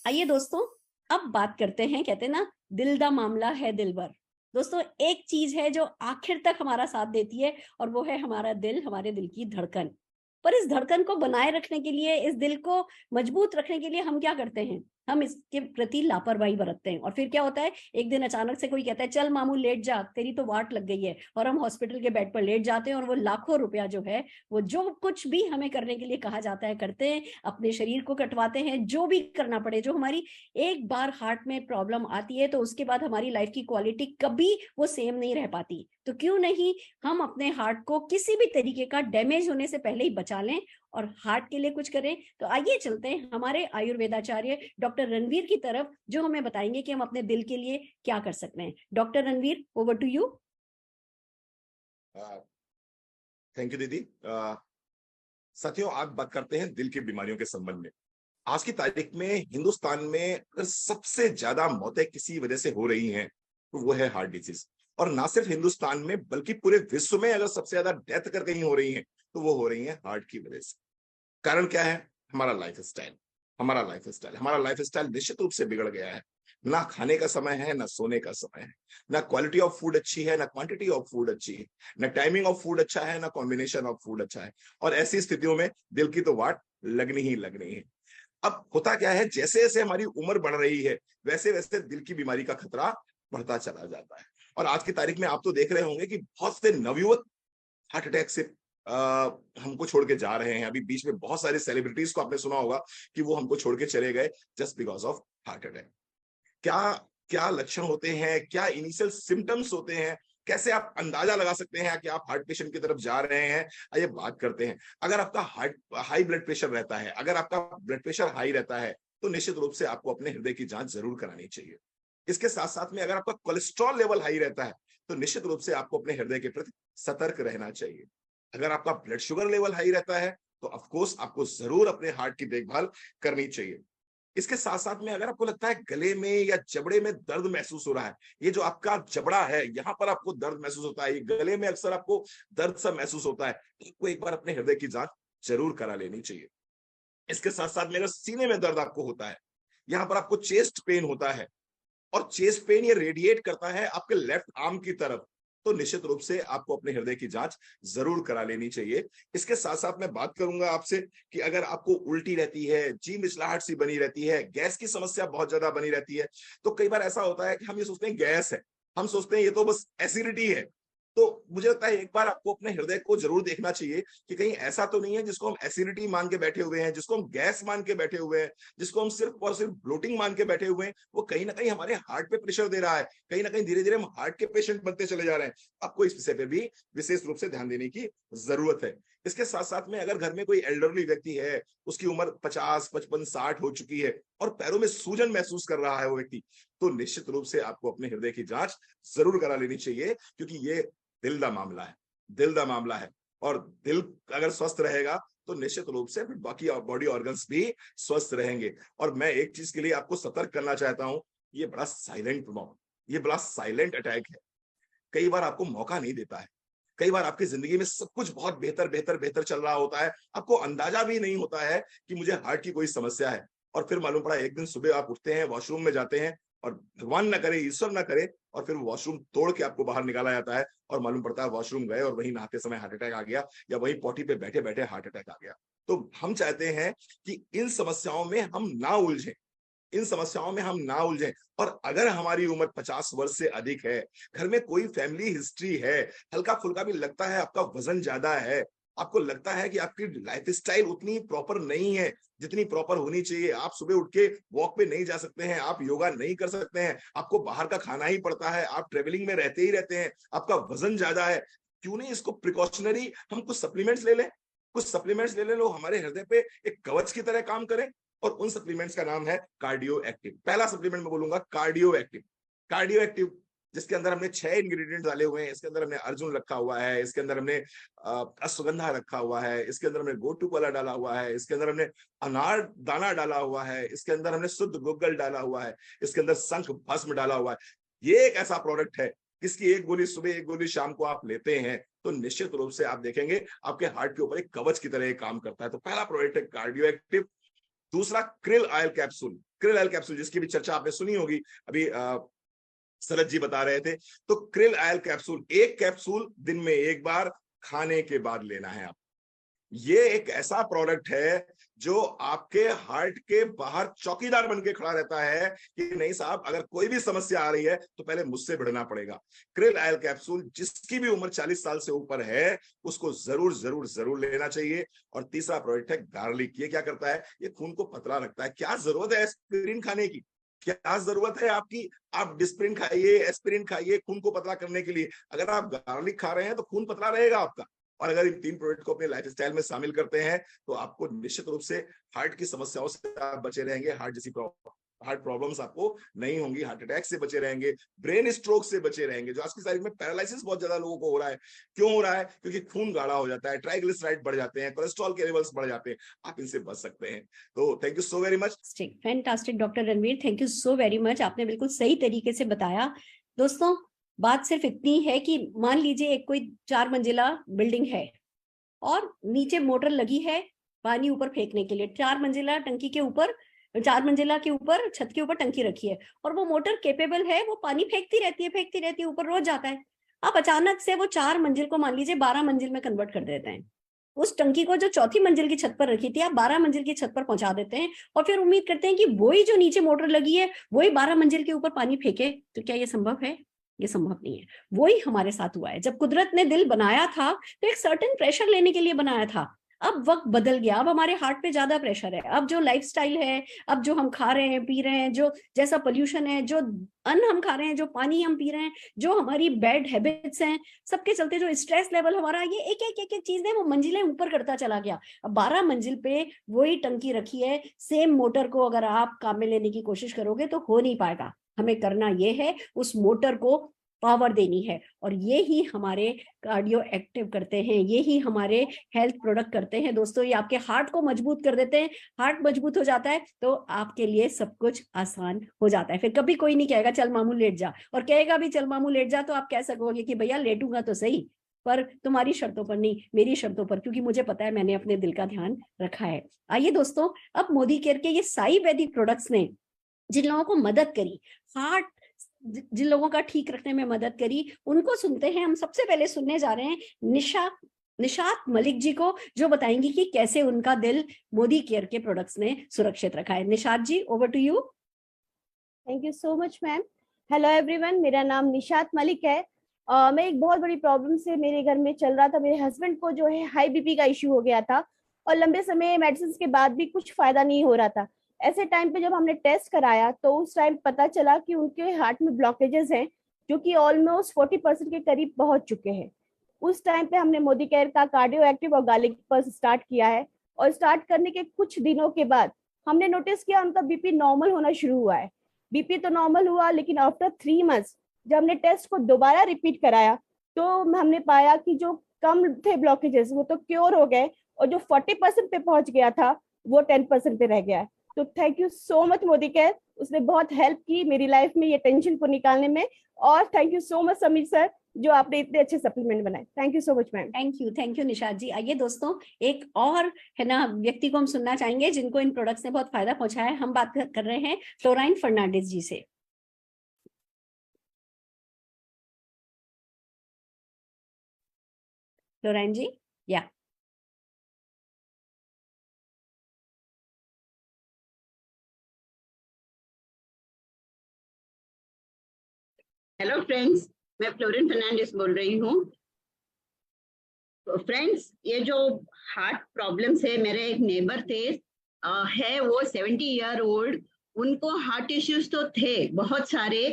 आइए दोस्तों, अब बात करते हैं, कहते हैं ना, दिल दा मामला है दिलबर। दोस्तों, एक चीज है जो आखिर तक हमारा साथ देती है और वो है हमारा दिल, हमारे दिल की धड़कन। पर इस धड़कन को बनाए रखने के लिए, इस दिल को मजबूत रखने के लिए हम क्या करते हैं? हम इसके प्रति लापरवाही बरतते हैं और फिर क्या होता है, एक दिन अचानक से कोई कहता है चल मामू लेट जा, तेरी तो वाट लग गई है, और हम हॉस्पिटल के बेड पर लेट जाते हैं और वो लाखों रुपया जो है, वो जो कुछ भी हमें करने के लिए कहा जाता है करते हैं, अपने शरीर को कटवाते हैं, जो भी करना पड़े। जो हमारी एक बार हार्ट में प्रॉब्लम आती है तो उसके बाद हमारी लाइफ की क्वालिटी कभी वो सेम नहीं रह पाती। तो क्यों नहीं हम अपने हार्ट को किसी भी तरीके का डैमेज होने से पहले ही बचा लें और हार्ट के लिए कुछ करें। तो आइए चलते हैं हमारे आयुर्वेदाचार्य डॉक्टर रणवीर की तरफ, जो हमें बताएंगे कि हम अपने दिल के लिए क्या कर सकते हैं। Doctor Ranveer, over to you. Thank you दीदी। साथियों, आज बात करते हैं दिल की बीमारियों के संबंध में। आज की तारीख में हिंदुस्तान में अगर सबसे ज्यादा मौतें किसी वजह से हो रही हैं तो वो है हार्ट डिजीज। और ना सिर्फ हिंदुस्तान में बल्कि पूरे विश्व में अगर सबसे ज्यादा डेथ अगर कहीं हो रही है तो वो हो रही है हार्ट की वजह से। कारण क्या है? हमारा लाइफ स्टाइल। हमारा लाइफ स्टाइल निश्चित रूप से बिगड़ गया है। ना खाने का समय है, ना सोने का समय है, ना क्वालिटी ऑफ फूड अच्छी है, ना क्वांटिटी ऑफ फूड अच्छी है, ना टाइमिंग ऑफ फूड अच्छा है, ना कॉम्बिनेशन ऑफ फूड अच्छा है। और ऐसी स्थितियों में दिल की तो वाट लगनी है। अब होता क्या है, जैसे जैसे हमारी उम्र बढ़ रही है वैसे वैसे दिल की बीमारी का खतरा बढ़ता चला जाता है। और आज की तारीख में आप तो देख रहे होंगे कि बहुत से नवयुवक हार्ट अटैक से हमको छोड़ के जा रहे हैं। अभी बीच में बहुत सारे सेलिब्रिटीज को आपने सुना होगा कि वो हमको छोड़ के चले गए just because of heart attack. क्या क्या लक्षण होते हैं, क्या इनिशियल सिम्टम्स होते हैं, कैसे आप अंदाजा लगा सकते हैं कि आप हार्ट पेशेंट की तरफ जा रहे हैं, आइए बात करते हैं। अगर आपका हाई ब्लड प्रेशर रहता है, अगर आपका ब्लड प्रेशर हाई रहता है तो निश्चित रूप से आपको अपने हृदय की जांच जरूर करानी चाहिए। इसके साथ साथ में अगर आपका कोलेस्ट्रॉल लेवल हाई रहता है तो निश्चित रूप से आपको अपने हृदय के प्रति सतर्क रहना चाहिए। अगर आपका ब्लड शुगर लेवल हाई रहता है तो ऑफ कोर्स आपको जरूर अपने हार्ट की देखभाल करनी चाहिए। इसके साथ साथ में अगर आपको लगता है गले में या जबड़े में दर्द महसूस हो रहा है, ये जो आपका जबड़ा है यहाँ पर आपको दर्द महसूस होता है, ये गले में अक्सर आपको दर्द सा महसूस होता है, तो आपको एक बार अपने हृदय की जांच जरूर करा लेनी चाहिए। इसके साथ साथ में अगर सीने में दर्द आपको होता है, यहाँ पर आपको चेस्ट पेन होता है और चेस्ट पेन ये रेडिएट करता है आपके लेफ्ट आर्म की तरफ, तो निश्चित रूप से आपको अपने हृदय की जांच जरूर करा लेनी चाहिए। इसके साथ साथ मैं बात करूंगा आपसे कि अगर आपको उल्टी रहती है, जी मिचलाहट सी बनी रहती है, गैस की समस्या बहुत ज्यादा बनी रहती है, तो कई बार ऐसा होता है कि हम ये सोचते हैं गैस है, हम सोचते हैं ये तो बस एसिडिटी है। तो मुझे लगता है एक बार आपको अपने हृदय को जरूर देखना चाहिए कि कहीं ऐसा तो नहीं है जिसको हम एसिडिटी मान के बैठे हुए हैं, जिसको हम गैस मान के बैठे हुए हैं, जिसको हम सिर्फ और सिर्फ ब्लोटिंग मान के बैठे हुए हैं, वो कहीं ना कहीं हमारे हार्ट पे प्रेशर दे रहा है। कहीं ना कहीं धीरे धीरे हम हार्ट के पेशेंट बनते चले जा रहे हैं। आपको इस विषय पे भी विशेष रूप से ध्यान देने की जरूरत है। इसके साथ साथ में अगर घर में कोई एल्डरली व्यक्ति है, उसकी उम्र 50, 55, 60 हो चुकी है और पैरों में सूजन महसूस कर रहा है वो व्यक्ति, तो निश्चित रूप से आपको अपने हृदय की जांच जरूर करा लेनी चाहिए, क्योंकि ये दिल का मामला है। दिल का मामला है और दिल अगर स्वस्थ रहेगा तो निश्चित रूप से फिर बाकी बॉडी ऑर्गन्स भी स्वस्थ रहेंगे। और मैं एक चीज के लिए आपको सतर्क करना चाहता हूं, ये बड़ा ये बड़ा साइलेंट अटैक है। कई बार आपको मौका नहीं देता है। कई बार आपकी जिंदगी में सब कुछ बहुत बेहतर बेहतर बेहतर चल रहा होता है, आपको अंदाजा भी नहीं होता है कि मुझे हार्ट की कोई समस्या है, और फिर मालूम पड़ा एक दिन सुबह आप उठते हैं, वॉशरूम में जाते हैं और भगवान ना करे, ईश्वर ना करे, और फिर वॉशरूम तोड़ के आपको बाहर निकाला जाता है और मालूम पड़ता है वॉशरूम गए और वहीं नहाते समय हार्ट अटैक आ गया, या वहीं पॉटी पे बैठे बैठे हार्ट अटैक आ गया। तो हम चाहते हैं कि इन समस्याओं में हम ना उलझें, इन समस्याओं में हम ना उलझें। और अगर हमारी उम्र 50 वर्ष से अधिक है, घर में कोई फैमिली हिस्ट्री है, हल्का फुल्का भी लगता है आपका वजन ज्यादा है, आपको लगता है कि आपकी लाइफस्टाइल उतनी प्रॉपर नहीं है जितनी प्रॉपर होनी चाहिए, आप सुबह उठ के वॉक पे नहीं जा सकते हैं, आप योगा नहीं कर सकते हैं, आपको बाहर का खाना ही पड़ता है, आप ट्रेवलिंग में रहते ही रहते हैं, आपका वजन ज्यादा है, क्यों नहीं इसको प्रिकॉशनरी हम कुछ सप्लीमेंट्स ले लें। कुछ सप्लीमेंट्स ले लें, लो हमारे हृदय पे एक कवच की तरह काम करें। और उन सप्लीमेंट्स का नाम है कार्डियो एक्टिव। पहला सप्लीमेंट मैं बोलूंगा कार्डियो एक्टिव। कार्डियो एक्टिव जिसके अंदर हमने 6 इंग्रेडिएंट डाले हुए हैं। इसके अंदर हमने अर्जुन रखा हुआ है, इसके अंदर हमने अश्वगंधा रखा हुआ है, इसके अंदर हमने गोटू कला डाला हुआ है, इसके अंदर हमने अनार दाना डाला हुआ है, इसके अंदर हमने शुद्ध गुग्गल डाला हुआ है, इसके अंदर शंख भस्म डाला हुआ है। ये एक ऐसा प्रोडक्ट है इसकी एक गोली सुबह एक गोली शाम को आप लेते हैं तो निश्चित रूप से आप देखेंगे आपके हार्ट के ऊपर एक कवच की तरह काम करता है। तो पहला प्रोडक्ट है कार्डियो एक्टिव। दूसरा krill oil capsule. Krill oil capsule जिसकी भी चर्चा आपने सुनी होगी, अभी शरद जी बता रहे थे। तो क्रिल ऑयल कैप्सूल, एक कैप्सूल दिन में एक बार खाने के बाद लेना है आप। ये एक ऐसा प्रोडक्ट है जो आपके हार्ट के बाहर चौकीदार बन के खड़ा रहता है कि नहीं साहब, अगर कोई भी समस्या आ रही है तो पहले मुझसे भिड़ना पड़ेगा। क्रिल ऑयल कैप्सूल जिसकी भी उम्र 40 साल से ऊपर है उसको जरूर जरूर जरूर लेना चाहिए। और तीसरा प्रोडक्ट है गार्लिक। ये क्या करता है? ये खून को पतला रखता है। क्या जरूरत है एस्पिरिन खाने की? क्या जरूरत है आपकी? आप डिस्प्रिन खाइए, एस्पिरिन खाइए खून को पतला करने के लिए। अगर आप गार्लिक खा रहे हैं तो खून पतला रहेगा आपका। और अगर इन 3 प्रोडक्ट को अपने लाइफस्टाइल में शामिल करते हैं तो आपको निश्चित रूप से हार्ट की समस्याओं से आप बचे रहेंगे। हार्ट प्रॉब्लम्स आपको नहीं होंगी, हार्ट अटैक से बचे रहेंगे, ब्रेन स्ट्रोक से बचे रहेंगे। जो आज की तारीख में पैरालिसिस बहुत ज्यादा लोगों को हो रहा है, क्यों हो रहा है? क्योंकि खून गाढ़ा हो जाता है, ट्राइग्लिसराइड बढ़ जाते हैं, कोलेस्ट्रॉल के लेवल्स बढ़ जाते हैं। आप इनसे बच सकते हैं। तो thank you so very much. Fantastic doctor Ranveer, thank you so very much. आपने बिल्कुल सही तरीके से बताया। दोस्तों, बात सिर्फ इतनी है कि मान लीजिए एक कोई 4 मंजिला बिल्डिंग है और नीचे मोटर लगी है पानी ऊपर फेंकने के लिए। 4 मंजिला टंकी के ऊपर, 4 मंजिला के ऊपर छत के ऊपर टंकी रखी है और वो मोटर केपेबल है, वो पानी फेंकती रहती है ऊपर, रोज जाता है। आप अचानक से वो 4 मंजिल को मान लीजिए 12 मंजिल में कन्वर्ट कर देते हैं। उस टंकी को जो 4थी मंजिल की छत पर रखी थी आप 12 मंजिल की छत पर पहुंचा देते हैं और फिर उम्मीद करते हैं कि वही जो नीचे मोटर लगी है वही 12 मंजिल के ऊपर पानी फेंके। तो क्या ये संभव है? ये संभव नहीं है। वही हमारे साथ हुआ है। जब कुदरत ने दिल बनाया था तो एक सर्टेन प्रेशर लेने के लिए बनाया था। अब वक्त बदल गया, अब हमारे हार्ट पे ज्यादा प्रेशर है। अब जो लाइफस्टाइल है, अब जो हम खा रहे हैं पी रहे हैं, जो जैसा पोल्यूशन है, जो अन्न हम खा रहे हैं, जो पानी हम पी रहे हैं, जो हमारी बैड हैबिट्स हैं, सबके चलते जो स्ट्रेस लेवल हमारा, ये एक चीज है वो मंजिलें ऊपर करता चला गया। अब 12 मंजिल पे वही टंकी रखी है, सेम मोटर को अगर आप काम में लेने की कोशिश करोगे तो हो नहीं पाएगा। हमें करना ये है उस मोटर को पावर देनी है और ये ही हमारे कार्डियो एक्टिव करते हैं, ये ही हमारे हेल्थ प्रोडक्ट करते हैं। दोस्तों, ये आपके हार्ट को मजबूत कर देते हैं। हार्ट मजबूत हो जाता है तो आपके लिए सब कुछ आसान हो जाता है। फिर कभी कोई नहीं कहेगा चल मामू लेट जा, और कहेगा भी चल मामू लेट जा तो आप कह सकोगे कि भैया लेटूंगा तो सही, पर तुम्हारी शर्तों पर नहीं, मेरी शर्तों पर, क्योंकि मुझे पता है मैंने अपने दिल का ध्यान रखा है। आइए दोस्तों, अब मोदी केयर के ये साई वैदिक प्रोडक्ट्स ने जिन लोगों को मदद करी, हार्ट जिन लोगों का ठीक रखने में मदद करी, उनको सुनते हैं। हम सबसे पहले सुनने जा रहे हैं निशात मलिक जी को, जो बताएंगी कि कैसे उनका दिल मोदी केयर के प्रोडक्ट्स ने सुरक्षित रखा है। Nishat ji, over to you. Thank you so much ma'am. Hello everyone, मेरा नाम निशात मलिक है। मैं एक बहुत बड़ी प्रॉब्लम से मेरे घर में चल रहा था। मेरे हस्बैंड को जो है हाई बीपी का इश्यू हो गया था और लंबे समय मेडिसिन के बाद भी कुछ फायदा नहीं हो रहा था। ऐसे टाइम पे जब हमने टेस्ट कराया तो उस टाइम पता चला कि उनके हार्ट में ब्लॉकेजेस हैं जो कि ऑलमोस्ट 40% के करीब पहुंच चुके हैं। उस टाइम पे हमने मोदी केयर का कार्डियो एक्टिव और गार्लिक पल्स स्टार्ट किया है और स्टार्ट करने के कुछ दिनों के बाद हमने नोटिस किया उनका बीपी नॉर्मल होना शुरू हुआ है। बीपी तो नॉर्मल हुआ, लेकिन आफ्टर 3 मंथ्स जब हमने टेस्ट को दोबारा रिपीट कराया तो हमने पाया कि जो कम थे ब्लॉकेजेस वो तो क्योर हो गए और जो 40% पे पहुंच गया था वो 10% पे रह गया है। तो thank you so much Modi care, उसने बहुत हेल्प की मेरी लाइफ में ये टेंशन को निकालने में। और thank you so much Sameer sir, जो आपने इतने अच्छे सप्लीमेंट बनाए। Thank you so much ma'am. Thank you Nishat ji. आइए दोस्तों, एक और है ना व्यक्ति को हम सुनना चाहेंगे जिनको इन प्रोडक्ट्स ने बहुत फायदा पहुंचाया है। हम बात कर रहे हैं फ्लोराइन फर्नांडिस जी से। फ्लोराइन जी, या हेलो फ्रेंड्स, मैं फ्लोरिन फर्नांडिस बोल रही हूँ। तो फ्रेंड्स, ये जो हार्ट प्रॉब्लम्स है, मेरे एक नेबर थे, है वो 70 ईयर ओल्ड। उनको हार्ट इश्यूज तो थे बहुत सारे,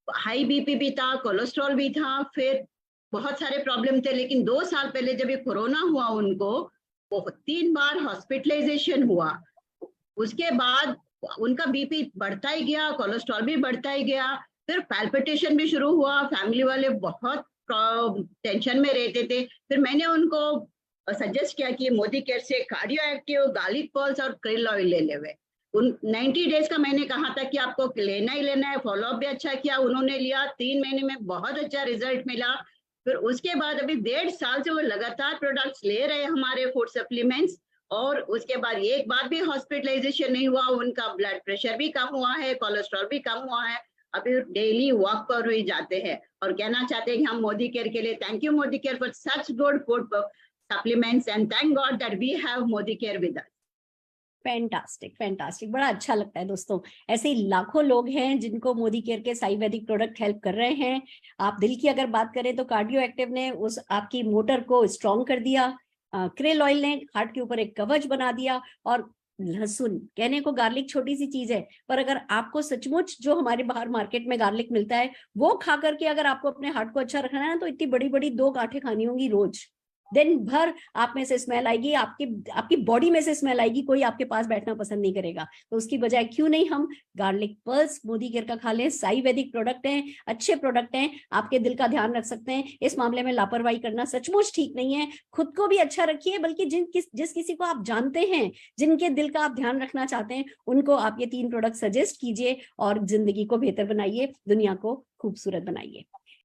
हाई बीपी भी था, कोलेस्ट्रॉल भी था, फिर बहुत सारे प्रॉब्लम थे। लेकिन 2 साल पहले जब ये कोरोना हुआ उनको 3 बार हॉस्पिटलाइजेशन हुआ। उसके बाद उनका बीपी बढ़ता ही गया, कोलेस्ट्रॉल भी बढ़ता ही गया, फिर पैल्पिटेशन भी शुरू हुआ। फैमिली वाले बहुत टेंशन में रहते थे। फिर मैंने उनको सजेस्ट किया कि मोदी केयर से कार्डियो एक्टिव, गार्लिक पल्स और क्रिल ऑयल ले लेवे। 90 डेज का मैंने कहा था कि आपको लेना ही लेना है। फॉलोअप भी अच्छा किया, उन्होंने लिया। 3 महीने में बहुत अच्छा रिजल्ट मिला। फिर उसके बाद अभी 1.5 साल से वो लगातार प्रोडक्ट्स ले रहे हैं, हमारे फूड सप्लीमेंट्स, और उसके बाद एक बार भी हॉस्पिटलाइजेशन नहीं हुआ, उनका ब्लड प्रेशर भी कम हुआ है, कोलेस्ट्रॉल भी कम हुआ है। अभी डेली वॉक पर भी जाते हैं और कहना चाहते हैं कि हम मोदी केयर के लिए thank you Modi care for such good food supplements and thank God that we have Modi care with us. Fantastic fantastic, बड़ा अच्छा लगता है दोस्तों। ऐसे ही लाखों लोग हैं जिनको मोदी केयर के आयुर्वेदिक प्रोडक्ट हेल्प कर रहे हैं। आप दिल की अगर बात करें तो कार्डियो एक्टिव ने उस आपकी मोटर को स्ट्रॉन्ग कर दिया, क्रेल ऑयल ने हार्ट के ऊपर एक कवच बना दिया, और लहसुन, कहने को गार्लिक छोटी सी चीज है, पर अगर आपको सचमुच जो हमारे बाहर मार्केट में गार्लिक मिलता है वो खा करके अगर आपको अपने हार्ट को अच्छा रखना है ना, तो इतनी बड़ी बड़ी 2 गांठें खानी होंगी रोज। दिन भर आप में से स्मेल आएगी, आपकी बॉडी में से स्मेल आएगी, कोई आपके पास बैठना पसंद नहीं करेगा। तो उसकी बजाय क्यों नहीं हम गार्लिक पल्स मोदी केयर का खा लें। आयुर्वेदिक प्रोडक्ट हैं, अच्छे प्रोडक्ट हैं, आपके दिल का ध्यान रख सकते हैं। इस मामले में लापरवाही करना सचमुच ठीक नहीं है। खुद को भी अच्छा रखिए, बल्कि जिस किसी को आप जानते हैं जिनके दिल का आप ध्यान रखना चाहते हैं, उनको आप ये 3 प्रोडक्ट सजेस्ट कीजिए और जिंदगी को बेहतर बनाइए, दुनिया को खूबसूरत बनाइए।